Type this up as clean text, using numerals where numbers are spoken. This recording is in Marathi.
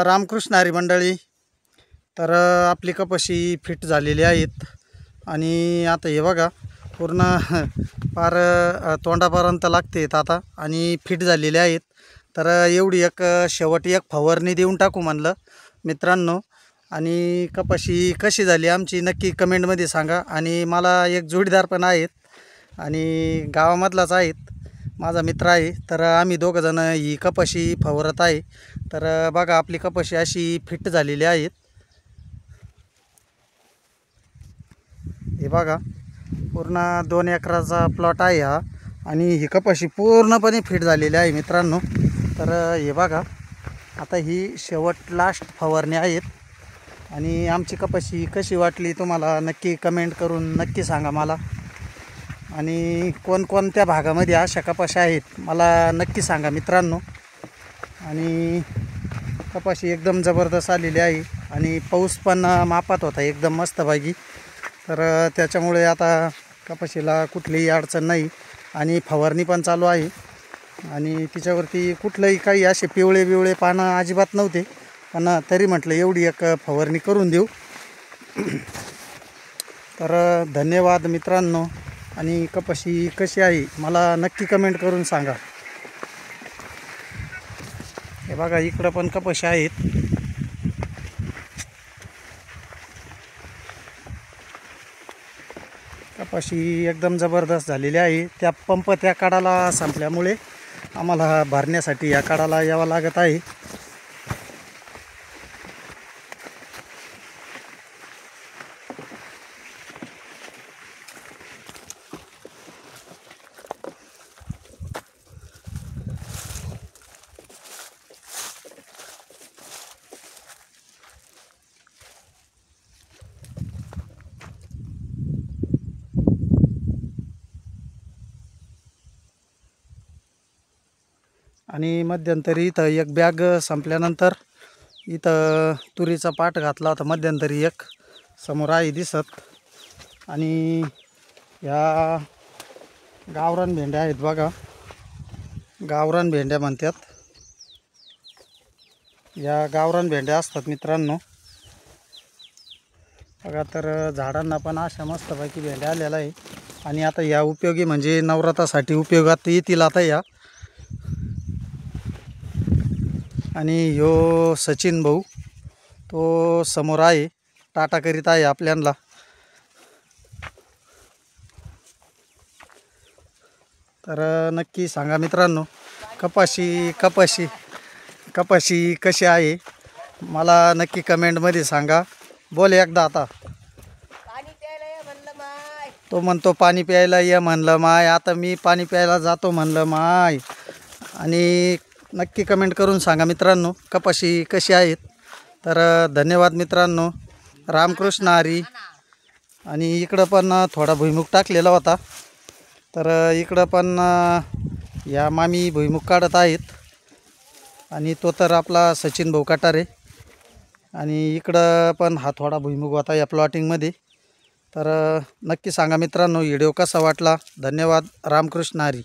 रामकृष्ण हरी मंडळी. तर आपली कपाशी फिट झालेली आहेत आणि आता हे बघा पूर्ण पार तोंडापर्यंत लागतेत आता आणि फिट झालेले आहेत. तर एवढी एक शेवट एक फवारणी देऊन टाकू म्हणलं मित्रांनो. आणि कपाशी कशी झाली आमची नक्की कमेंटमध्ये सांगा. आणि मला एक जोडीदार पण आहेत आणि गावामधलाच आहेत, माझा मित्र आहे. तर आम्ही दोघंजण ही कपाशी फवारत आहे. तर बघा आपली कपाशी अशी फिट झालेली आहेत. हे बघा पूर्ण 2 एकराचा प्लॉट आहे हा आणि ही कपाशी पूर्णपणे फिट झालेली आहे मित्रांनो. तर हे बघा आता ही शेवट लास्ट फवारणी आहेत. आणि आमची कपाशी कशी वाटली तुम्हाला नक्की कमेंट करून नक्की सांगा मला. आणि कोणकोणत्या भागामध्ये अशा कपाशी आहेत मला नक्की सांगा मित्रांनो. आणि कपाशी एकदम जबरदस्त आलेली आहे आणि पाऊस पण मापात होता एकदम मस्तपैकी. तर त्याच्यामुळे आता कपाशीला कुठलीही अडचण नाही आणि फवारणी पण चालू आहे. आणि तिच्यावरती कुठलंही काही असे पिवळे पानं अजिबात नव्हते, पण तरी म्हटलं एवढी एक फवारणी करून देऊ. तर धन्यवाद मित्रांनो. आणि कपाशी कशी आहे मला नक्की कमेंट करून सांगा. हे बघा इकडं पण कपाशी आहेत. कपाशी एकदम जबरदस्त झालेली आहे. त्या पंप त्या काडाला संपल्यामुळे आम्हाला भरण्यासाठी या काडाला यावं लागत आहे. आणि मध्यंतरी इथं एक बॅग संपल्यानंतर इथं तुरीचा पाट घातला होता मध्यंतरी एक समोर आहे दिसत. आणि या गावरान भेंड्या आहेत बघा, गावरान भेंड्या म्हणतात. या गावरान भेंड्या असतात मित्रांनो बघा. तर झाडांना पण अशा मस्तपैकी भेंड्या आलेल्या आहे. आणि आता या उपयोगी म्हणजे नवरात्रासाठी उपयोगात येतील आता या. आणि ह्यो सचिन भाऊ तो समोर आहे, टाटा करीत आहे आपल्याला. तर नक्की सांगा मित्रांनो कपाशी कशी आहे मला नक्की कमेंटमध्ये सांगा. बोल एकदा आता. तो म्हणतो पाणी प्यायला ये म्हणलं माय, आता मी पाणी प्यायला जातो म्हणलं माय. आणि नक्की कमेंट करून सांगा मित्रांनो कपाशी कशी आहेत. तर धन्यवाद मित्रांनो. रामकृष्ण हरी. आणि इकडं पण थोडा भुईमुग टाकलेला होता. तर इकडं पण या मामी भुईमुग काढत आहेत. आणि तो तर आपला सचिन भाऊ कटारे. आणि इकडं पण हा थोडा भुईमुग होता या प्लॉटिंगमध्ये. तर नक्की सांगा मित्रांनो व्हिडिओ कसा वाटला. धन्यवाद. रामकृष्ण हरी.